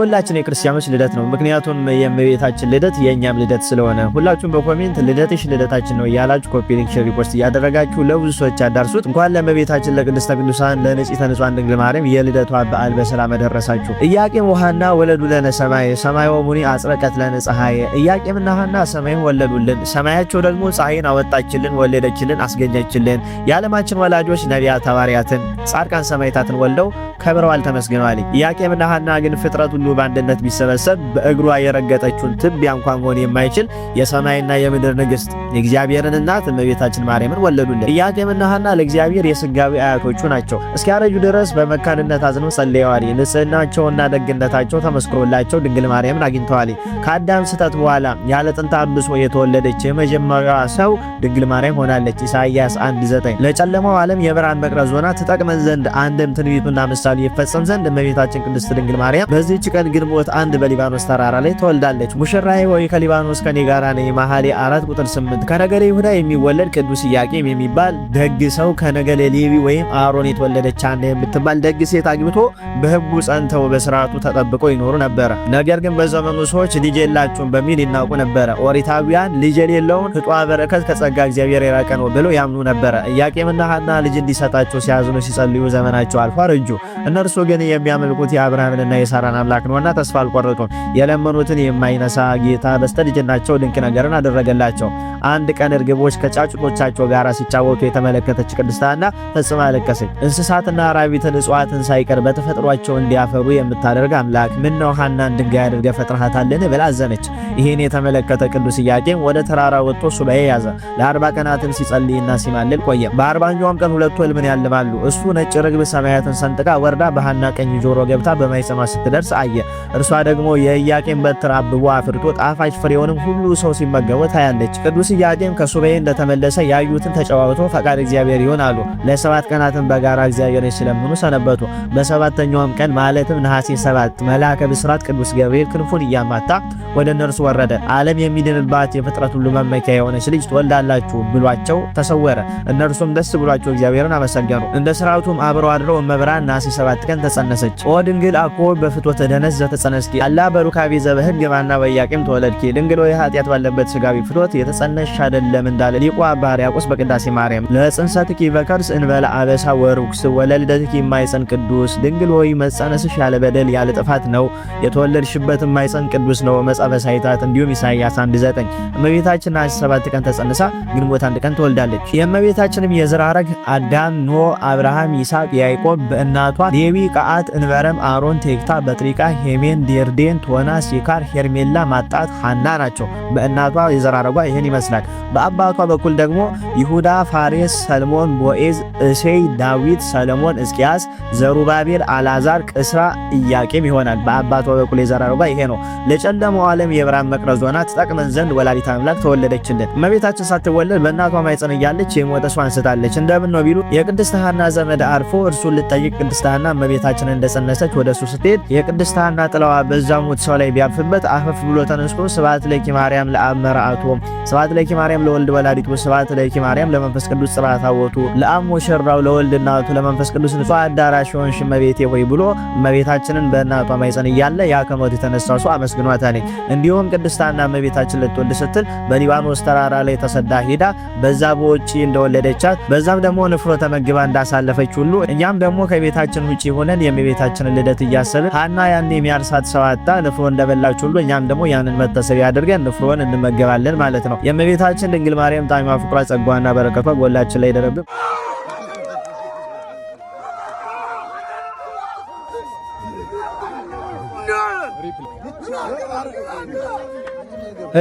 የሁላችን የክርስቲያኖች ልደት ነው። ምክንያቱም የእመቤታችን ልደት የእኛም ልደት ስለሆነ ሁላችሁም በኮሜንት ልደትሽ ልደታችን ነው እያላችሁ ኮፒ ሊንክ ሼር ሪፖስት እያደረጋችሁ ለብዙ ሰዎች አዳርሱት። እንኳን ለእመቤታችን ለቅድስተ ቅዱሳን ለንጽሕተ ንጹሐን ድንግል ማርያም የልደቷ በዓል በሰላም አደረሳችሁ። ኢያቄም ወሐና ወለዱ ለነ ሰማየ ሰማየ ወሙኒ አጽረቀት ለነ ፀሐየ። ኢያቄምና ሐና ሰማይን ወለዱልን፣ ሰማያቸው ደግሞ ፀሐይን አወጣችልን፣ ወለደችልን፣ አስገኘችልን። የዓለማችን ወላጆች ነቢያት፣ ሐዋርያትን፣ ጻድቃን፣ ሰማዕታትን ወልደው ከብረዋል፣ ተመስግነዋል። ኢያቄምና ሐና ግን ፍጥረት ሁሉ በአንድነት ቢሰበሰብ በእግሯ የረገጠችውን ትቢያ እንኳን መሆን የማይችል የሰማይና የምድር ንግሥት የእግዚአብሔርን እናት እመቤታችን ማርያምን ወለዱልን። ኢያቄምና ሐና ለእግዚአብሔር የሥጋዊ አያቶቹ ናቸው። እስኪያረጁ ድረስ በመካንነት አዝነው ጸልየዋል። ንጽሕናቸውና ደግነታቸው ተመስክሮላቸው ድንግል ማርያምን አግኝተዋል። ከአዳም ስህተት በኋላ ያለ ጥንተ አብሶ የተወለደች የመጀመሪያዋ ሰው ድንግል ማርያም ሆናለች። ኢሳይያስ 1:9 ለጨለማው ዓለም የብርሃን መቅረዝ ሆና ትጠቅመን ዘንድ አንድም ትንቢቱና ምሳሌ ይፈጸም ዘንድ እመቤታችን ቅድስት ድንግል ማርያም በዚህች ቀን ግንቦት 1 በሊባኖስ ተራራ ላይ ተወልዳለች። ሙሽራዬ ሆይ ከሊባኖስ ከኔ ጋር ነይ መኃልየ 4:8 ከነገደ ይሁዳ የሚወለድ ቅዱስ ኢያቄም የሚባል ደግ ሰው ከነገደ ሌዊ ወይም አሮን የተወለደች ሐና የምትባል ደግ ሴት አግብቶ በሕጉ ጸንተው በሥርዓቱ ተጠብቀው ይኖሩ ነበር። ነገር ግን በዘመኑ ሰዎች ልጅ የላቸውም በሚል ይናቁ ነበር። ኦሪታውያን ልጅ የሌለውን ፍጡር በረከት ከጸጋ እግዚአብሔር የራቀ ነው ብለው ያምኑ ነበር። ኢያቄምና ሐና ልጅ እንዲሰጣቸው ሲያዝኑ ሲጸልዩ ዘመናቸው አልፎ አረጁ። እነርሱ ግን የሚያመልኩት የአብርሃምንና የሳራን አምላክ ነውና ተስፋ አልቆረጡም። የለመኑትን የማይነሳ ጌታ በስተልጅናቸው ድንቅ ነገርን አደረገላቸው። አንድ ቀን እርግቦች ከጫጩቶቻቸው ጋር ሲጫወቱ የተመለከተች ቅድስት ሐና ፈጽማ አለቀሰች። እንስሳትና አራዊትን እጽዋትን ሳይቀር በተፈጥሯቸው እንዲያፈሩ የምታደርግ አምላክ ምን ነው ሐናን ድንጋይ አድርገህ ፈጥረሃታልን ብላ አዘነች። ይህን የተመለከተ ቅዱስ ኢያቄም ወደ ተራራ ወጥቶ ሱባኤ ያዘ። ለ40 ቀናትን ሲጸልይና ሲማልል ቆየ። በ40ኛውም ቀን ሁለቱ ሕልምን ያልማሉ። እሱ ነጭ ርግብ ሰማያትን ሰንጥቃ ወርዳ በሐና ቀኝ ጆሮ ገብታ በማኅፀኗ ስትደርስ አየ። እርሷ ደግሞ የኢያቄም በትር አብቦ አፍርቶ ጣፋጭ ፍሬውንም ሁሉ ሰው ሲመገበው ታያለች። ቅዱስ ኢያቄም ከሱባኤ እንደተመለሰ ያዩትን ተጨዋውቶ ፈቃድ እግዚአብሔር ይሁን አሉ። ለ7 ቀናትን በጋራ እግዚአብሔርን ሲለምኑ ሰነበቱ። በ7ኛውም ቀን ማለትም ነሐሴ 7 መልአከ ብስራት ቅዱስ ገብርኤል ክንፉን እያማታ ወደ እነርሱ ወረደ። ዓለም የሚድንባት የፍጥረት ሁሉ መመኪያ የሆነች ልጅ ትወልዳላችሁ ብሏቸው ተሰወረ። እነርሱም ደስ ብሏቸው እግዚአብሔርን አመሰገኑ። እንደ ሥርዓቱም አብረው አድረው እመብርሃን ነሐሴ 7 ቀን ተጸነሰች። ኦ ድንግል አኮ በፍትወተ ደነስ ዘተጸነስኪ አላ በሩካቤ ዘበሕግ ማና በኢያቄም ተወለድኪ ድንግል ሆይ ኃጢአት ባለበት ሥጋዊ ፍትወት የተጸነስሽ አይደለም እንዳለ ሊቁ አባ ሕርያቆስ በቅዳሴ ማርያም ለጽንሰትኪ በከርስ እንበለ አበሳ ወርኩስ ወለልደትኪ የማይጸን ቅዱስ ድንግል ሆይ መጸነስሽ ያለ በደል ያለ ጥፋት ነው፣ የተወለድሽበት የማይጸን ቅዱስ ነው። መጽሐፈ ሳይታት እንዲሁም ኢሳይያስ 1:9 እመቤታችን ነሐሴ 7 ቀን ተጸንሳ ግንቦት 1 ቀን ተወልዳለች። የእመቤታችንም የዘር ሐረግ አዳም፣ ኖህ፣ አብርሃም፣ ይስሐቅ፣ ያዕቆብ በእናቷ ሌዊ፣ ቀዓት፣ እንበረም፣ አሮን፣ ቴክታ፣ በጥሪቃ፣ ሄሜን፣ ዴርዴን፣ ቶና፣ ሲካር፣ ሄርሜላ፣ ማጣት፣ ሐና ናቸው። በእናቷ የዘር ሐረጓ ይህን ይመስላል። በአባቷ በኩል ደግሞ ይሁዳ፣ ፋሬስ፣ ሰልሞን፣ ቦኤዝ፣ እሴይ፣ ዳዊት፣ ሰለሞን፣ ሕዝቅያስ፣ ዘሩባቤል፣ አልዓዛር፣ ቅስራ፣ ኢያቄም ይሆናል። በአባቷ በኩል የዘር ሐረጓ ይሄ ነው። ለጨለማው ዓለም የብርሃን መቅረዝ ሆና ትጠቅመን ዘንድ ወላዲተ አምላክ ተወለደችልን። እመቤታችን ሳትወለድ በእናቷ ማኅፀን እያለች የሞተ ሰው አንስታለች። እንደምን ነው ቢሉ የቅድስት ሐና ዘመድ አርፎ እርሱን ልጠይቅ ቅድስት ሐና እመቤታችንን እንደጸነሰች ወደ እሱ ስትሄድ የቅድስት ሐና ጥላዋ በዛ ሞት ሰው ላይ ቢያርፍበት አፈፍ ብሎ ተነስቶ ስብሐት ለኪ ማርያም ለአብ መርዓቶ፣ ስብሐት ለኪ ማርያም ለወልድ ወላዲቱ፣ ስብሐት ለኪ ማርያም ለመንፈስ ቅዱስ ጽርሐ ታቦቱ፣ ለአብ ሙሽራው ለወልድ እናቱ ለመንፈስ ቅዱስ ንጹሕ አዳራሽ ሆንሽ እመቤቴ ሆይ ብሎ እመቤታችንን በእናቷ ማኅፀን እያለ ያ ከሞት የተነሳው ሰው አመስግኗታል። እንዲሁም ቅድስት ሐና እመቤታችን ልትወልድ ስትል በሊባኖስ ተራራ ላይ ተሰዳ ሄዳ በዛ በውጪ እንደወለደቻት በዛም ደግሞ ንፍሮ ተመግባ እንዳሳለፈች ሁሉ እኛም ደግሞ ከቤታችን ውጪ ሆነን የእመቤታችንን ልደት እያሰብን ሐና ያን የሚያርሳት ሰው አጣ ንፍሮ እንደበላች ሁሉ እኛም ደግሞ ያንን መታሰቢያ አድርገን ንፍሮን እንመገባለን ማለት ነው። የእመቤታችን ድንግል ማርያም ጣዕሟ፣ ፍቅሯ፣ ጸጋዋና በረከቷ በሁላችን ላይ ይደረብን።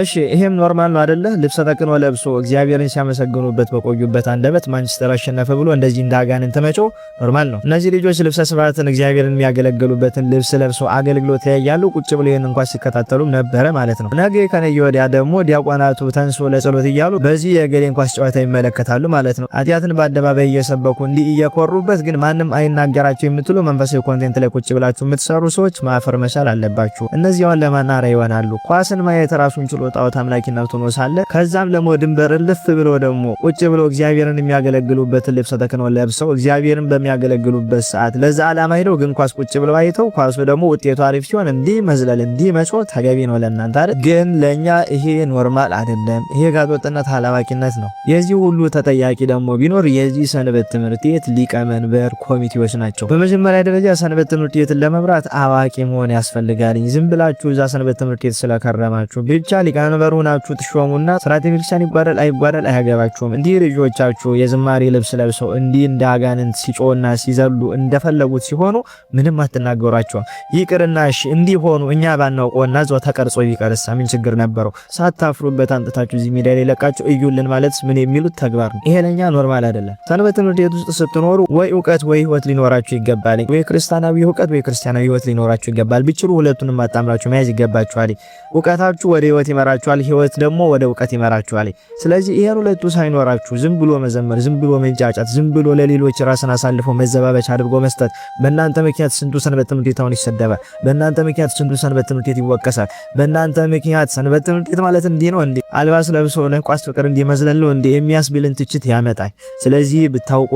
እሺ ይሄም ኖርማል ነው አይደለ? ልብሰ ተክህኖ ለብሶ እግዚአብሔርን ሲያመሰግኑበት በቆዩበት አንደበት ማንቸስተር አሸነፈ ብሎ እንደዚህ እንዳጋንን ተመጮ ኖርማል ነው። እነዚህ ልጆች ልብሰ ስብሐትን እግዚአብሔርን የሚያገለግሉበትን ልብስ ለብሶ አገልግሎት ላይ ያሉ ቁጭ ብሎ ይሄን እንኳን ሲከታተሉም ነበረ ማለት ነው። ነገ ከነገ ወዲያ ደግሞ ዲያቆናቱ ተንሶ ለጸሎት እያሉ በዚህ የገሌን ኳስ ጨዋታ ይመለከታሉ ማለት ነው። ኃጢአትን በአደባባይ እየሰበኩ እንዲህ እየኮሩበት ግን ማንም አይናገራቸው የምትሉ መንፈሳዊ ኮንቴንት ላይ ቁጭ ብላችሁ የምትሰሩ ሰዎች ማፈር መቻል አለባችሁ። እነዚያውን ለማናራ ይሆናሉ። ኳስን ማየት ራሱ ራሱን ችሎ ጣዖት አምላኪነት ሆኖ ሳለ ከዛም ደግሞ ድንበር ልፍ ብሎ ደግሞ ቁጭ ብሎ እግዚአብሔርን የሚያገለግሉበት ልብሰ ተክህኖ ለብሰው እግዚአብሔርን በሚያገለግሉበት ሰዓት ለዛ ዓላማ ሄደው ግን ኳስ ቁጭ ብለው አይተው ኳሱ ደግሞ ውጤቱ አሪፍ ሲሆን እንዲህ መዝለል እንዲህ መጮህ ተገቢ ነው ለእናንተ አይደል? ግን ለኛ ይሄ ኖርማል አይደለም። ይሄ ጋጠወጥነት አላዋቂነት ነው። የዚህ ሁሉ ተጠያቂ ደግሞ ቢኖር የዚህ ሰንበት ትምህርት ቤት ሊቀመንበር ኮሚቴዎች ናቸው። በመጀመሪያ ደረጃ ሰንበት ትምህርት ቤትን ለመምራት አዋቂ መሆን ያስፈልጋል። ዝም ብላችሁ እዛ ሰንበት ትምህርት ቤት ስለከረማችሁ ብቻ ሊቀመንበር ሆናችሁ ትሾሙና ስርዓተ ቤተክርስቲያን ይጓደል አይጓደል አያገባችሁም። እንዲህ ልጆቻችሁ የዝማሬ ልብስ ለብሰው እንዲህ እንደ አጋንንት ሲጮና ሲዘሉ እንደፈለጉት ሲሆኑ ምንም አትናገሯቸውም። ይቅርና እሺ እንዲህ ሆኑ እኛ ባናውቀውና እዛው ተቀርጾ ቢቀርሳ ምን ችግር ነበረው? ሳታፍሩበት አንጥታችሁ እዚህ ሚዲያ ላይ ለቃችሁ እዩልን ማለት ምን የሚሉት ተግባር ነው? ይሄ ለኛ ኖርማል አይደለም። ሰንበት ትምህርት ቤት ውስጥ ስትኖሩ ወይ ዕውቀት ወይ ህይወት ሊኖራችሁ ይገባል። ወይ ክርስቲያናዊ ዕውቀት ወይ ክርስቲያናዊ ህይወት ሊኖራችሁ ይገባል። ቢችሉ ሁለቱንም አጣምራችሁ መያዝ ይገባችኋል። ዕውቀታችሁ ወደ ህይወት ይመራችኋል፣ ህይወት ደግሞ ወደ ዕውቀት ይመራችኋል። ስለዚህ ይሄን ሁለቱ ሳይኖራችሁ ዝም ብሎ መዘመር፣ ዝም ብሎ መንጫጫት፣ ዝም ብሎ ለሌሎች ራስን አሳልፎ መዘባበቻ አድርጎ መስጠት። በእናንተ ምክንያት ስንቱ ሰንበት ትምህርት ቤት አሁን ይሰደባል። በእናንተ ምክንያት ስንቱ ሰንበት ትምህርት ቤት ይወቀሳል። በእናንተ ምክንያት ሰንበት ትምህርት ቤት ማለት እንዲህ ነው እንዴ? አልባስ ለብሶ ለቋስ ፍቅር እንዲመስለን ነው እንዴ? የሚያስብልን ትችት ያመጣል። ስለዚህ ብታውቁ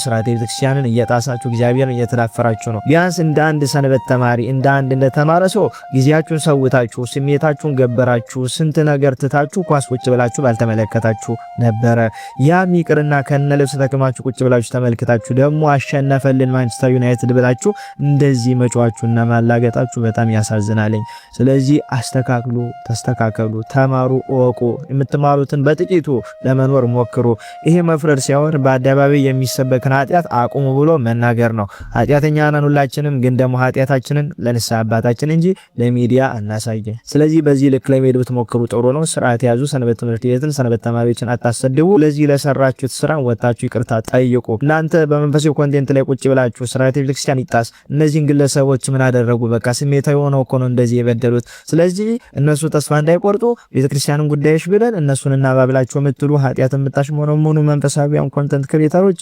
ስርዓተ ቤተክርስቲያንን እየጣሳችሁ እግዚአብሔርን እየተዳፈራችሁ ነው። ቢያንስ እንደ አንድ ሰንበት ተማሪ እንደ አንድ እንደተማረ ሰው ጊዜያችሁን ሰውታችሁ ስሜታችሁን ገበራችሁ ስንት ነገር ትታችሁ ኳስ ቁጭ ብላችሁ ባልተመለከታችሁ ነበረ። ያም ይቅርና ከነ ልብስ ተከማችሁ ቁጭ ብላችሁ ተመልክታችሁ ደግሞ አሸነፈልን ማንቸስተር ዩናይትድ ብላችሁ እንደዚህ መጫዋችሁና ማላገጣችሁ በጣም ያሳዝናልኝ። ስለዚህ አስተካክሉ፣ ተስተካከሉ፣ ተማሩ፣ እወቁ። የምትማሩትን በጥቂቱ ለመኖር ሞክሩ። ይሄ መፍረድ ሳይሆን በአደባባይ የሚሰበክን ኃጢአት አቁሙ ብሎ መናገር ነው። ኃጢአተኛ ነን ሁላችንም፣ ግን ደግሞ ኃጢአታችንን ለንስሐ አባታችን እንጂ ለሚዲያ አናሳየ። ስለዚህ በዚህ ልክ ለመሄድ ብትሞክሩ ጥሩ ነው። ስርዓት ያዙ። ሰንበት ትምህርት ቤትን ሰንበት ተማሪዎችን አታሰድቡ። ለዚህ ለሰራችሁት ስራ ወጣችሁ ይቅርታ ጠይቁ። እናንተ በመንፈሳዊ ኮንቴንት ላይ ቁጭ ብላችሁ ስርዓተ ቤተክርስቲያን ይጣስ እነዚህን ግለሰቦች ምን አደረጉ? በቃ ስሜታዊ ሆነው እኮ ነው እንደዚህ የበደሉት። ስለዚህ እነሱ ተስፋ እንዳይቆርጡ ቤተክርስቲያንን ጉዳዮች ብለን እነሱን እናባብላቸው የምትሉ ኃጢአት የምታሽሞነሙኑ መንፈሳዊያን ኮንቴንት ክሬተሮች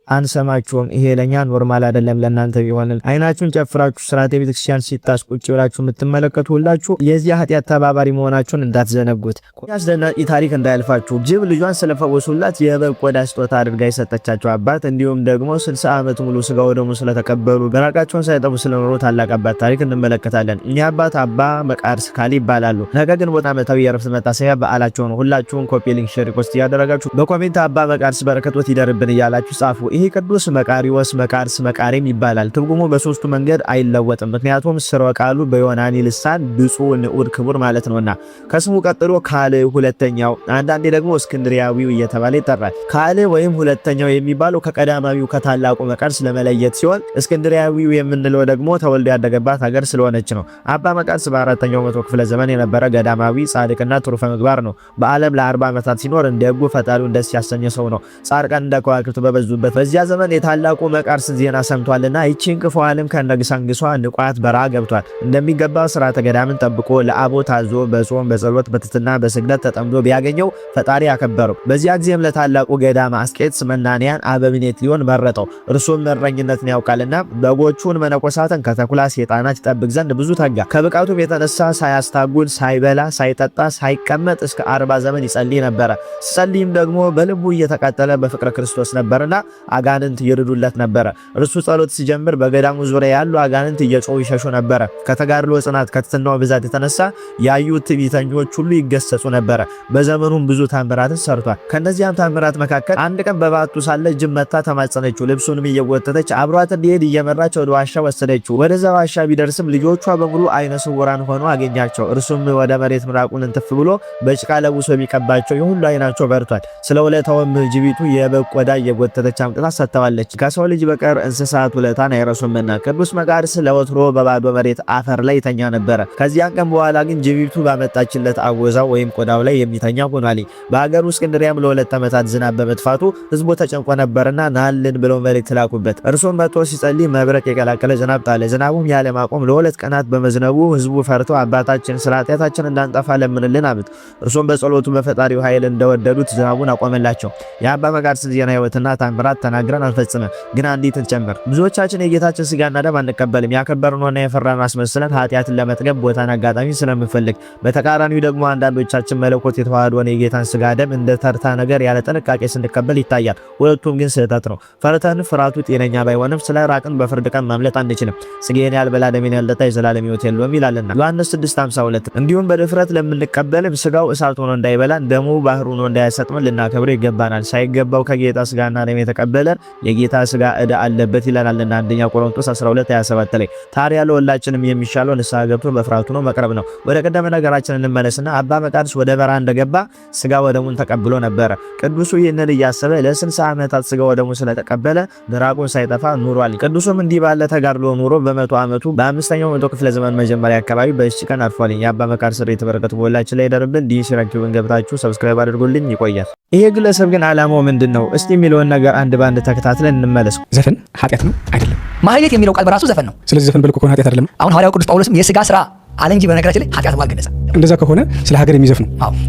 አንሰማችሁም። ይሄ ለኛ ኖርማል አይደለም። ለእናንተ ቢሆን አይናችሁን ጨፍራችሁ ስርዓተ ቤተክርስቲያን ሲጣስ ቁጭ ብላችሁ የምትመለከቱ ሁላችሁ የዚህ ኃጢአት ተባባሪ መሆናችሁን እንዳትዘነጉት። አስደናቂ ታሪክ እንዳያልፋችሁ። ጅብ ልጇን ስለፈወሱላት የበግ ቆዳ ስጦታ አድርጋ የሰጠቻቸው አባት እንዲሁም ደግሞ 60 ዓመት ሙሉ ስጋው ደግሞ ስለተቀበሉ በራቃቸውን ሳይጠቡ ስለኖሩ ታላቅ አባት ታሪክ እንመለከታለን። እኚህ አባት አባ መቃርስ ካሊ ይባላሉ። ነገ ግንቦት ዓመታዊ የዕረፍት መታሰቢያ በዓላቸው ነው። ሁላችሁም ኮፒ ሊንክ ሼር ፖስት እያደረጋችሁ በኮሜንት አባ መቃርስ በረከቶት ይደርብን እያላችሁ ጻፉ። ይሄ ቅዱስ መቃሪዎስ መቃርስ መቃሪም ይባላል። ትርጉሙ በሶስቱ መንገድ አይለወጥም። ምክንያቱም ስርወ ቃሉ በዮናኒ ልሳን ብፁዕ ንዑድ ክቡር ማለት ነውና ከስሙ ቀጥሎ ካል ሁለተኛው፣ አንዳንዴ ደግሞ እስክንድሪያዊው እየተባለ ይጠራል። ካል ወይም ሁለተኛው የሚባለው ከቀዳማዊው ከታላቁ መቃርስ ለመለየት ሲሆን እስክንድሪያዊው የምንለው ደግሞ ተወልዶ ያደገባት ሀገር ስለሆነች ነው። አባ መቃርስ በ4ኛው መቶ ክፍለ ዘመን የነበረ ገዳማዊ ጻድቅና ትሩፈ ምግባር ነው። በዓለም ለ40 ዓመታት ሲኖር እንደ ሕጉ ፈጣሪውን ደስ ያሰኘ ሰው ነው። ጻድቃን እንደ ከዋክብት በበዙበት በዚያ ዘመን የታላቁ መቃርስ ዜና ሰምቷልና ይቺን ክፉ ዓለም ከነግሳንግሷ ንቋት በረሃ ገብቷል። እንደሚገባ ስርዓተ ገዳምን ጠብቆ ለአቦ ታዞ በጾም በጸሎት በትትና በስግደት ተጠምዶ ቢያገኘው ፈጣሪ ያከበረው። በዚያ ጊዜም ለታላቁ ገዳም አስቄጥስ መናንያን አበምኔት ሊሆን መረጠው። እርሱም እረኝነትን ያውቃልና በጎቹን መነኮሳትን ከተኩላ ሰይጣናት ይጠብቅ ዘንድ ብዙ ተጋ። ከብቃቱም የተነሳ ሳያስታጉል ሳይበላ ሳይጠጣ ሳይቀመጥ እስከ 40 ዘመን ይጸልይ ነበረ። ሲጸልይም ደግሞ በልቡ እየተቃጠለ በፍቅረ ክርስቶስ ነበርና አጋንንት ይርዱለት ነበረ። እርሱ ጸሎት ሲጀምር በገዳሙ ዙሪያ ያሉ አጋንንት እየጮሁ ይሸሹ ነበረ። ከተጋድሎ ጽናት ከትትናው ብዛት የተነሳ ያዩት ትዕቢተኞች ሁሉ ይገሰጹ ነበረ። በዘመኑም ብዙ ታምራትን ሰርቷል። ከነዚያም ታምራት መካከል አንድ ቀን በባቱ ሳለ ጅብ መታ ተማጸነችው። ልብሱንም እየወተተች አብሯት እንዲሄድ እየመራች ወደ ዋሻ ወሰደችው። ወደዛ ዋሻ ቢደርስም ልጆቿ በሙሉ አይነ ስውራን ሆኖ አገኛቸው። እርሱም ወደ መሬት ምራቁን እንትፍ ብሎ በጭቃ ለውሶ ቢቀባቸው የሁሉ አይናቸው በርቷል። ስለ ውለታውም ጅቢቱ የበግ ቆዳ እየጎተተች አምጥታ ሰጥተዋለች። ከሰው ልጅ በቀር እንስሳት ውለታን አይረሱምና። ቅዱስ መቃርስ ለወትሮ በባዶ መሬት አፈር ላይ ይተኛ ነበረ። ከዚያን ቀን በኋላ ግን ጅቢቱ ባመጣችለት አወዛው ወይም ቆዳው ላይ የሚተኛ ሆኗል። በሀገሩ እስክንድሪያም ለ2 ዓመታት ዝናብ በመጥፋቱ ህዝቡ ተጨንቆ ነበርና ናልን ብለው መልእክት ላኩበት። እርሱም መጥቶ ሲጸልይ መብረቅ የቀላቀለ ዝናብ ጣለ። ዝናቡም ያለ ማቆም ለ2 ቀናት በመዝነቡ ህዝቡ ፈርቶ አባታችን ስለ ኃጢአታችን እንዳንጠፋ ለምንልን አሉት። እርሱም በጸሎቱ በፈጣሪው ኃይል እንደወደዱት ዝናቡን አቆመላቸው። የአባ መቃርስ ዜና ህይወትና ታምራት ተናግረን አልፈጽመም። ግን አንዲትን ጨምር። ብዙዎቻችን የጌታችን ስጋና ደም አንቀበልም። ያከበርነውና የፈራነው አስመስለን ኃጢአትን ለመጥገብ ቦታን አጋጣሚ ስለምንፈልግ፣ በተቃራኒው ደግሞ አንዳንዶቻችን መለኮት የተዋህደውን የጌታን ስጋ ደም እንደ ተርታ ነገር ያለ ጥንቃቄ ስንቀበል ይታያል። ሁለቱም ግን ስህተት ነው። ፈርተን ፍርሃቱ ጤነኛ ባይሆንም ስለ ራቅን በፍርድ ቀን ማምለጥ አንችልም። ስጋዬን ያልበላ ደሜን ያልጠጣ የዘላለም ሕይወት የለውም ይላልና ዮሐንስ 6:52። እንዲሁም በድፍረት ለምንቀበልም ስጋው እሳት ሆኖ እንዳይበላን ደሙ ባህር ሆኖ እንዳያሰጥመን ልናከብረው ይገባናል። ሳይገባው ከጌታ ስጋና ደም የተቀበለ የጌታ ስጋ ዕዳ አለበት ይላልና አንደኛ ቆሮንቶስ 12:27 ላይ። ታዲያ ለሁላችንም የሚሻለው ንስሐ ገብቶ በፍርሃቱ ነው መቅረብ ነው። ወደ ቀደመ ነገራችን እንመለስና አባ መቃርስ ወደ በረሃ እንደገባ ስጋ ወደሙን ተቀብሎ ነበረ። ቅዱሱ ይህንን እያሰበ ለ60 ዓመታት ስጋ ወደሙን ስለተቀበለ ድራቁን ሳይጠፋ ኑሯል። ቅዱሱም እንዲህ ባለ ተጋድሎ ኑሮ በ100 ዓመቱ በ5ኛው መቶ ክፍለ ዘመን መጀመሪያ አካባቢ በዚህ ቀን አርፏል። የአባ መቃርስ ሬት በረከቱ በሁላችን ላይ ይደርብን። ዲሽ ረክቡን ገብታችሁ ሰብስክራይብ አድርጉልኝ። ይቆያል። ይሄ ግለሰብ ግን ዓላማው ምንድነው? እስቲ የሚለውን ነገር አንድ ባንድ ተከታትለን እንመለስ። ዘፈን ኃጢአት ነው አይደለም? ማህሌት የሚለው ቃል በራሱ ዘፈን ነው። ስለዚህ ዘፈን በልኩ ከሆነ ኃጢአት አይደለም። አሁን ሐዋርያው ቅዱስ ጳውሎስም የሥጋ ስራ አለ እንጂ በነገራችን ላይ ኃጢአት ነው አልገለጸም። እንደዛ ከሆነ ስለ ሀገር የሚዘፍኑ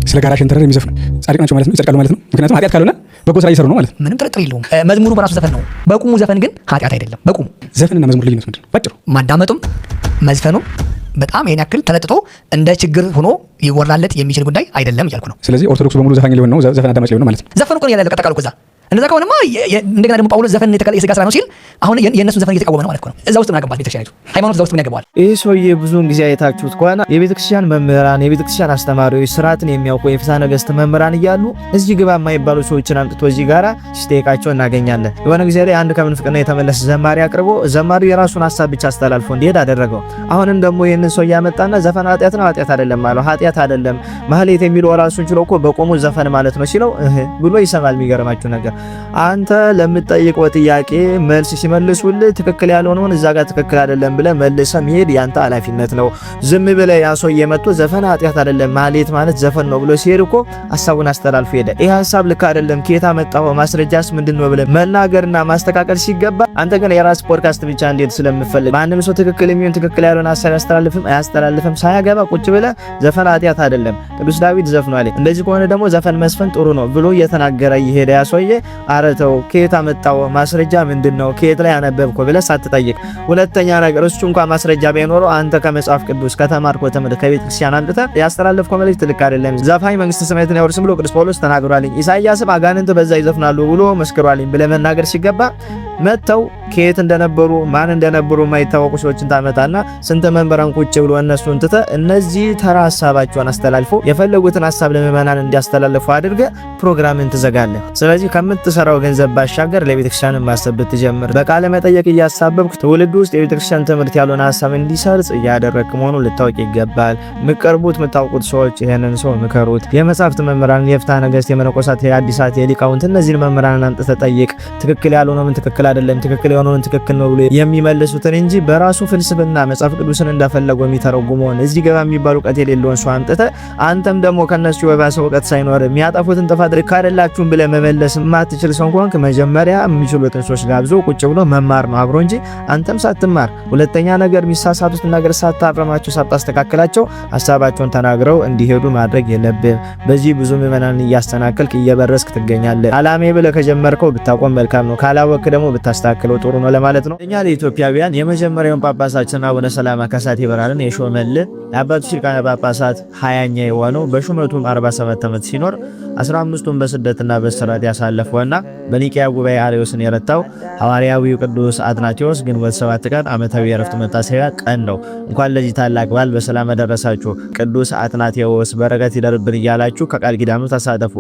ስለ ጋራ ሸንተረር የሚዘፍኑ ጻድቅ ናቸው ማለት ነው፣ ይጸድቃሉ ማለት ነው። ምክንያቱም ኃጢአት ካልሆነ በጎ ስራ እየሰሩ ነው ማለት ነው። ምንም ጥርጥር የለውም። መዝሙሩ በራሱ ዘፈን ነው። በቁሙ ዘፈን ግን ኃጢአት አይደለም። በቁሙ ዘፈንና መዝሙር ልዩነት ምንድን ነው? ባጭሩ ማዳመጡም መዝፈኑም በጣም ይሄን ያክል ተለጥጦ እንደ ችግር ሆኖ ይወራለት የሚችል ጉዳይ አይደለም እያልኩ ነው። ስለዚህ ኦርቶዶክስ በሙሉ ዘፋኝ ሊሆን ነው፣ ዘፈን አዳማጭ ሊሆን ነው ማለት ነው። ዘፈኑ እኮ ያለው ቀጠቃሉ ከዛ እንደዛ ከሆነማ እንደገና ደግሞ ጳውሎስ ዘፈን የሥጋ ስራ ነው ሲል አሁን የእነሱን ዘፈን እየተቃወመ ነው ማለት ነው። እዛ ውስጥ ምን ያገባል? ቤተክርስቲያኒቱ ሃይማኖት እዛ ውስጥ ምን ያገባዋል? ይህ ሰውዬ ብዙውን ጊዜ አይታችሁት ከሆነ የቤተክርስቲያን መምህራን፣ የቤተክርስቲያን አስተማሪዎች፣ ስርዓትን የሚያውቁ የፍትሐ ነገሥት መምህራን እያሉ እዚህ ግባ የማይባሉ ሰዎችን አምጥቶ እዚህ ጋራ ሲጠይቃቸው እናገኛለን። የሆነ ጊዜ ላይ አንድ ከምንፍቅና የተመለሰ ዘማሪ አቅርቦ ዘማሪው የራሱን ሀሳብ ብቻ አስተላልፎ እንዲሄድ አደረገው። አሁንም ደግሞ ይህንን ሰው ያመጣና ዘፈን ኃጢአት ነው ኃጢአት አይደለም አለው። ኃጢአት አይደለም ማህሌት የሚለው ራሱን ችሎ እኮ በቆሙ ዘፈን ማለት ነው ሲለው ብሎ ይሰማል። የሚገርማችሁ ነገር አንተ ለምትጠይቀው ጥያቄ መልስ ሲመልሱልህ ትክክል ያልሆነውን እዛ ጋር ትክክል አይደለም ብለህ መልሰህ መሄድ ያንተ ኃላፊነት ነው። ዝም ብለህ ያ ሰው እየመጡ ዘፈን ኃጢአት አይደለም ማህሌት ማለት ዘፈን ነው ብሎ ሲሄድ እኮ ሐሳቡን አስተላልፎ ሄደ። ይሄ ሐሳብ ልክ አይደለም፣ ከየት አመጣው፣ ማስረጃስ ምንድነው ብለህ መናገርና ማስተካከል ሲገባ አንተ ግን የራስ ፖድካስት ብቻ እንዴት ስለምፈልግ ማንም ሰው ትክክል የሚሆን ትክክል ያልሆነ ሐሳብ አያስተላልፍም ሳያገባ ቁጭ ብለህ ዘፈን ኃጢአት አይደለም ቅዱስ ዳዊት ዘፍኗል፣ እንደዚህ ከሆነ ደግሞ ዘፈን መስፈን ጥሩ ነው ብሎ እየተናገረ ይሄዳ ያ ሰውዬ አረተው ከየት አመጣው ማስረጃ ምንድነው ከየት ላይ አነበብከው ብለህ ሳትጠይቅ። ሁለተኛ ነገር እሱ እንኳን ማስረጃ ባይኖረው አንተ ከመጽሐፍ ቅዱስ ከተማርከው ትምህርት ከቤተ ክርስቲያን አንተ ያስተላለፍከው መልእክት ልክ አይደለም። ዘፋኝ መንግስተ ሰማያትን ያወርስም ብሎ ቅዱስ ጳውሎስ ተናግሯል። ኢሳይያስም አጋንንት በዛ ይዘፍናሉ ብሎ መስክሯል ብለህ መናገር ሲገባ መተው ከየት እንደነበሩ ማን እንደነበሩ የማይታወቁ ሰዎችን ታመጣና ስንት መንበራን ቁጭ ብሎ እነሱን ትተ እነዚህ ተራ ሐሳባቸውን አስተላልፎ የፈለጉትን ሐሳብ ለምእመናን እንዲያስተላልፉ አድርገ ፕሮግራምን ትዘጋለህ። ስለዚህ ከምትሰራው ገንዘብ ባሻገር ለቤተክርስቲያን ማሰብ ብትጀምር፣ በቃለ መጠየቅ እያሳበብክ ትውልድ ውስጥ የቤተክርስቲያን ትምህርት ያልሆነ ሐሳብ እንዲሰርጽ እያደረክ መሆኑን ልታውቅ ይገባል። ምቀርቡት የምታውቁት ሰዎች ይሄንን ሰው ምከሩት። የመጻሕፍት መምህራን፣ የፍትሐ ነገሥት፣ የመነኮሳት፣ የአዲሳት፣ የሊቃውንት እነዚህን መምህራንን አንጥተህ ጠይቅ። ትክክል ያልሆነውን ትክክል አይደለም ትክክል የሆነውን ትክክል ነው ብሎ የሚመልሱትን እንጂ በራሱ ፍልስፍና መጽሐፍ ቅዱስን እንዳፈለጉ የሚተረጉመውን እዚህ ገባ የሚባል እውቀት የሌለውን ሰው አምጥተህ አንተም ደግሞ ከነሱ የባሰ እውቀት ሳይኖር የሚያጠፉትን ጥፋት ልክ አይደላችሁም ብለህ መመለስ የማትችል ሰው ከሆንክ መጀመሪያ የሚችሉትን ሰዎች ጋብዞ ቁጭ ብሎ መማር ነው አብሮ እንጂ አንተም ሳትማር። ሁለተኛ ነገር የሚሳሳቱትን ነገር ሳታረማቸው ሳታስተካክላቸው ሐሳባቸውን ተናግረው እንዲሄዱ ማድረግ የለብህም። በዚህ ብዙ ምዕመናን እያስተናከልክ እየበረስክ ትገኛለህ። አላሜ ብለህ ከጀመርከው ብታቆም መልካም ነው። ካላወቅህ ደግሞ ብታስተካክለው ጥሩ ነው ለማለት ነው። እኛ ለኢትዮጵያውያን የመጀመሪያውን ጳጳሳችን አቡነ ሰላማ ከሳቴ በራልን የሾመልን የአባቶች ሊቃነ ጳጳሳት 20ኛ የሆነው በሹመቱም 47 ዓመት ሲኖር 15ቱን በስደትና በስራት ያሳለፈውና በኒቂያ ጉባኤ አርዮስን የረታው ሐዋርያዊው ቅዱስ አትናቴዎስ ግንቦት 7 ቀን ዓመታዊ የዕረፍቱ መታሰቢያ ቀን ነው። እንኳን ለዚህ ታላቅ በዓል በሰላም አደረሳችሁ። ቅዱስ አትናቴዎስ በረከት ይደርብን እያላችሁ ከቃል ኪዳኑ ተሳተፉ።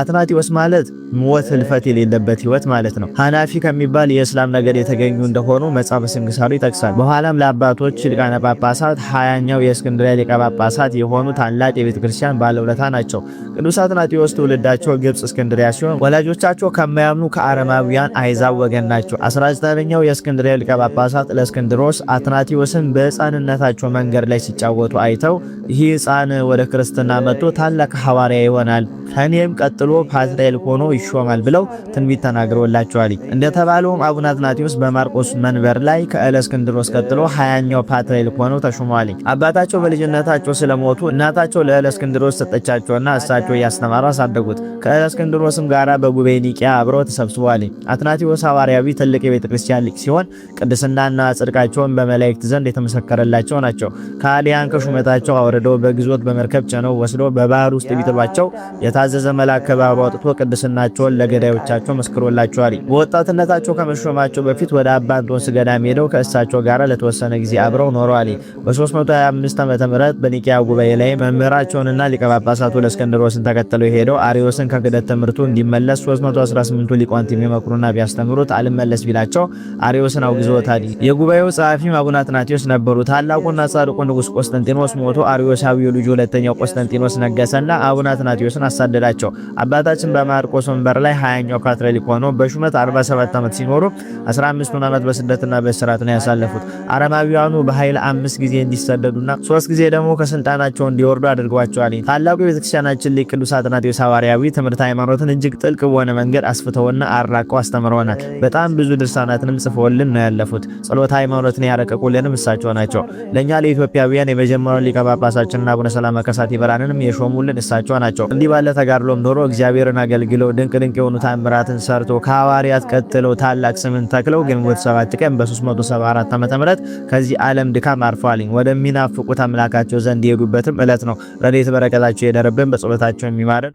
አትናቴዎስ ማለት ሞት ህልፈት የሌለበት ህይወት ማለት ነው። ሐናፊ ከሚባል የእስላም ነገድ የተገኙ እንደሆኑ መጽሐፈ ስንክሳሩ ይጠቅሳል። በኋላም ለአባቶች ሊቃነ ጳጳሳት 20ኛው የእስክንድርያ ሊቀ ጳጳሳት የሆኑ ታላቅ የቤተ ክርስቲያን ባለውለታ ናቸው። ቅዱስ አትናቴዎስ ትውልዳቸው ግብጽ እስክንድሪያ ሲሆን ወላጆቻቸው ከማያምኑ ከአረማውያን አይዛብ ወገን ናቸው። 19ኛው የእስክንድርያ ሊቀ ጳጳሳት ለእስክንድሮስ አትናቴዎስን በሕፃንነታቸው መንገድ ላይ ሲጫወቱ አይተው ይህ ሕፃን ወደ ክርስትና መጥቶ ታላቅ ሐዋርያ ይሆናል፣ ከኔም ቀጥሎ ፓትርያርክ ሆኖ ይሾማል ብለው ትንቢት ተናግረውላቸዋል። እንደተባለውም አቡነ አትናቴዎስ በማርቆስ መንበር ላይ ከእስክንድሮስ ቀጥሎ 20ኛው ፓትርያርክ ሆነው ተሾመዋል። አባታቸው በልጅነታቸው ስለሞቱ እናታቸው ለእለእስክንድሮስ ሰጠቻቸውና እሳቸው እያስተማሩ አሳደጉት። ከእለእስክንድሮስም ጋራ በጉባኤ ኒቂያ አብረው ተሰብስበዋል። አትናቴዎስ ሐዋርያዊ ትልቅ የቤተ ክርስቲያን ሊቅ ሲሆን ቅድስናና ጽድቃቸውን በመላእክት ዘንድ የተመሰከረላቸው ናቸው። ከአሊያን ከሹመታቸው አውርደው በግዞት በመርከብ ጭነው ወስደው በባህር ውስጥ ቢጥሏቸው የታዘዘ መልአክ ከባህሩ አውጥቶ ቅድስናቸውን ለገዳዮቻቸው መስክሮላቸዋል። በወጣትነታቸው ከመሾማቸው በፊት ወደ አባ እንጦንስ ገዳም ሄደው ከእሳቸው ጋር ለተወሰነ ጊዜ አብረው ኖረዋል። በ325 ዓመተ ምህረት በኒቂያ ጉባኤ ላይ መምህራቸውንና ሊቀ ጳጳሳቱ ለእስክንድሮስን ተከትለው ሄደው አርዮስን ከክህደት ትምህርቱ እንዲመለስ 318ቱ ሊቃውንት የሚመክሩና ቢያስተምሩት አልመለስ ቢላቸው አርዮስን አውግዘውታል። የጉባኤው ጸሐፊም አቡነ አትናቴዎስ ነበሩ። ታላቁና ጻድቁ ንጉሥ ቆስጠንጢኖስ ሞቶ አርዮሳዊው ልጁ ሁለተኛው ቆስጠንጢኖስ ነገሰና አቡነ አትናቴዎስን አሳደዳቸው። አባታችን በማርቆስ ወንበር ላይ 20ኛው ፓትርያርክ ሆነው በሹመት 47 ዓመት ሲኖሩ 15ቱን ዓመት በስደትና በእስራት ነው ያሳለፉት። አረማዊያኑ በኃይል 5 ጊዜ እንዲሰደዱና 3 ጊዜ ደግሞ ከስልጣናቸው እንዲወርዱ አድርገዋቸዋል። ታላቁ የቤተክርስቲያናችን ሊቅ ቅዱስ አትናቴዎስ ሐዋርያዊ ትምህርት ሃይማኖትን እጅግ ጥልቅ በሆነ መንገድ አስፍተውና አራቀው አስተምረውናል። በጣም ብዙ ድርሳናትንም ጽፈውልን ነው ያለፉት። ጸሎተ ሃይማኖትን ያረቀቁልንም እሳቸው ናቸው። ለኛ ለኢትዮጵያውያን የመጀመሪያው ሊቀ ጳጳሳችንና አቡነ ሰላማ ከሳቴ ብርሃንንም የሾሙልን እሳቸው ናቸው። እንዲህ ባለ ተጋድሎም ኖሮ እግዚአብሔርን አገልግለው ድንቅ የሆኑ ታምራትን ሰርቶ ከሐዋርያት ቀጥለው ታላቅ ስምን ተክለው ግንቦት 7 ቀን በ374 ዓ.ም ከዚህ ዓለም ድካም አርፈዋል። ወደሚናፍቁት አምላካቸው ዘንድ የሄዱበትም ዕለት ነው። ረድኤት በረከታቸው የደረብን በጸሎታቸው የሚማረን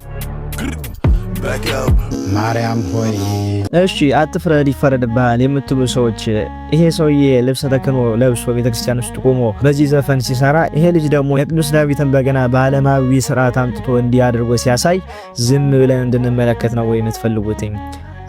ማርያም ሆይ እሺ አትፍረድ ይፈረድብሃል የምትሉ ሰዎች ይሄ ሰውዬ ልብሰ ተክህኖ ለብሶ ቤተክርስቲያን ውስጥ ቆሞ በዚህ ዘፈን ሲሰራ ይሄ ልጅ ደግሞ የቅዱስ ዳዊትን በገና በዓለማዊ ስርዓት አምጥቶ እንዲያደርጎ ሲያሳይ ዝም ብለን እንድንመለከት ነው ወይ የምትፈልጉት?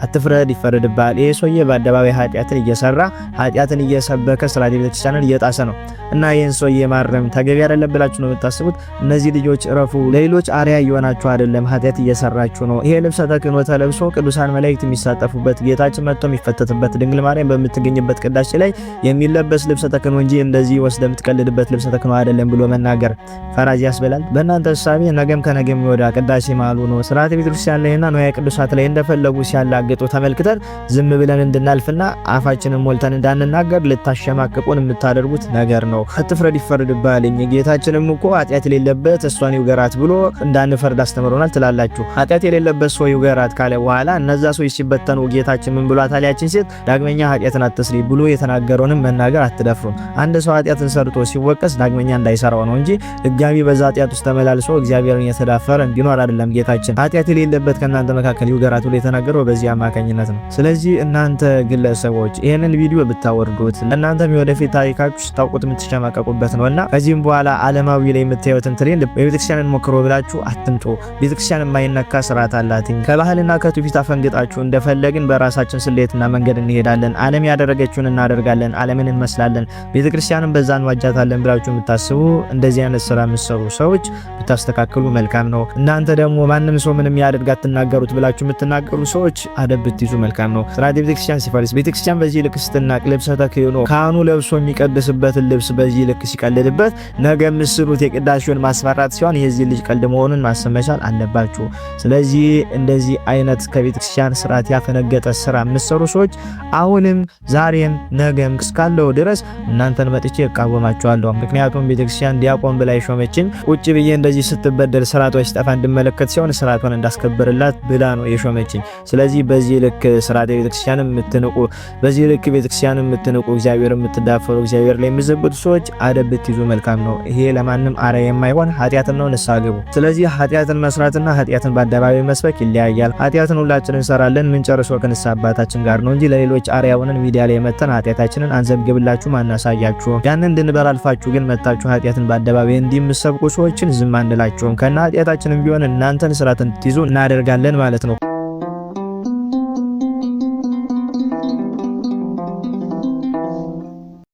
አትፍረድ ይፈረድብሃል። ይሄ ሰውዬ በአደባባይ ኃጢአትን እየሰራ ኃጢአትን እየሰበከ ስርዓተ ቤተክርስቲያንን እየጣሰ ነው እና ይሄን ሰውዬ ማረም ተገቢ አይደለም ብላችሁ ነው የምታስቡት? እነዚህ ልጆች እረፉ። ለሌሎች አርአያ እየሆናችሁ አይደለም፣ ኃጢአት እየሰራችሁ ነው። ይሄ ልብሰ ተክህኖ ተለብሶ ቅዱሳን መላእክት የሚሳተፉበት ጌታችን መጥቶ የሚፈተትበት ድንግል ማርያም በምትገኝበት ቅዳሴ ላይ የሚለበስ ልብሰ ተክህኖ እንጂ እንደዚህ ወስደህ የምትቀልድበት ልብሰ ተክህኖ አይደለም ብሎ መናገር ፈራጅ ያስበላል። በእናንተ ሐሳቤ ነገም ከነገም ወዳ ቅዳሴ ማሉ ነው ስርዓተ ቤተክርስቲያን ላይና ንዋየ ቅዱሳት ላይ እንደፈለጉ ሲያላግጡ ተመልክተን ዝም ብለን እንድናልፍና አፋችንን ሞልተን እንዳንናገር ልታሸማቅቁን የምታደርጉት ነገር ነው። አትፍረድ ይፈረድብሃል። ጌታችንም እኮ ኃጢአት የሌለበት እሷን ይውገራት ብሎ እንዳንፈርድ አስተምሮናል ትላላችሁ። ኃጢአት የሌለበት ሰው ይውገራት ካለ በኋላ እነዛ ሰዎች ሲበተኑ ጌታችን ምን ብሏታል? ያችን ሴት ዳግመኛ ኃጢአትን አትስሪ ብሎ የተናገረውንም መናገር አትደፍሩም። አንድ ሰው ኃጢአትን ሰርቶ ሲወቀስ ዳግመኛ እንዳይሰራው ነው እንጂ ድጋሚ በዛ ኃጢአት ውስጥ ተመላልሶ እግዚአብሔርን የተዳፈረ እንዲኖር አይደለም። ጌታችን ኃጢአት የሌለበት ከእናንተ መካከል ይውገራት ብሎ የተናገረው በዚህ አማካኝነት ነው። ስለዚህ እናንተ ግለሰቦች ይሄንን ቪዲዮ ብታወርዱት እናንተም የወደፊት ታሪካችሁ ስታውቁት የምትሸማቀቁበት ነውና ከዚህም በኋላ ዓለማዊ ላይ የምታዩትን ትሬንድ በቤተክርስቲያንን ሞክሮ ብላችሁ አትምጡ። ቤተክርስቲያን የማይነካ ስርዓት አላት። ከባህልና ከትውፊት አፈንግጣችሁ እንደፈለግን በራሳችን ስሌትና መንገድ እንሄዳለን። ዓለም ያደረገችውን እናደርጋለን። ዓለምን እንመስላለን። ቤተክርስቲያንን በዛ እንዋጃታለን ብላችሁ የምታስቡ እንደዚህ አይነት ስራ የምትሰሩ ሰዎች ብታስተካክሉ መልካም ነው። እናንተ ደግሞ ማንም ሰው ምንም ያደርግ አትናገሩት ብላችሁ የምትናገሩ ሰዎች አደብ ብትይዙ መልካም ነው። ስርዓተ ቤተክርስቲያን ሲፈርስ ቤተክርስቲያን በዚህ ልክ ስትናቅ ልብሰ ተክህኖ ካህኑ ለብሶ የሚቀድስበትን ልብስ በዚህ ልክ ሲቀልድበት ነገ ምስሩት የቅዳሴውን ማስፈራት ሲሆን የዚህ ልጅ ቀልድ መሆኑን ማሰብ መቻል አለባችሁ። ስለዚህ እንደዚህ አይነት ከቤተክርስቲያን ስርዓት ያፈነገጠ ስራ የምትሰሩ ሰዎች አሁንም ዛሬም ነገም እስካለው ድረስ እናንተን መጥቼ እቃወማችኋለሁ። ምክንያቱም ቤተክርስቲያን ዲያቆን ብላ የሾመችን ቁጭ ብዬ እንደዚህ ስትበደል ስርዓቷ ሲጠፋ እንድመለከት ሲሆን ስርዓቷን እንዳስከብርላት ብላ ነው የሾመችኝ። ስለዚህ በዚህ ልክ ስርዓተ ቤተክርስቲያንን የምትንቁ በዚህ ልክ ቤተክርስቲያንን የምትንቁ እግዚአብሔር የምትዳፈሩ እግዚአብሔር ላይ የምትዘብቱ ሰዎች አደብ ብትይዙ መልካም ነው። ይሄ ለማንም አርአያ የማይሆን ኃጢአትን ነው። ንስሐ ግቡ። ስለዚህ ኃጢአትን መስራትና ኃጢአትን በአደባባይ መስበክ ይለያያል። ኃጢአትን ሁላችንን እንሰራለን። ምን ጨርሶ ከንስሐ አባታችን ጋር ነው እንጂ ለሌሎች አርአያ ሆነን ሚዲያ ላይ መተን ኃጢአታችንን አንዘብግብላችሁ ማናሳያችሁ። ያንን እንድንበር አልፋችሁ ግን መታችሁ ኃጢአትን በአደባባይ እንዲምሰብኩ ሰዎችን ዝም አንላችሁም። ከና ኃጢአታችንም ቢሆን እናንተን ስርዓት እንድትይዙ እናደርጋለን ማለት ነው።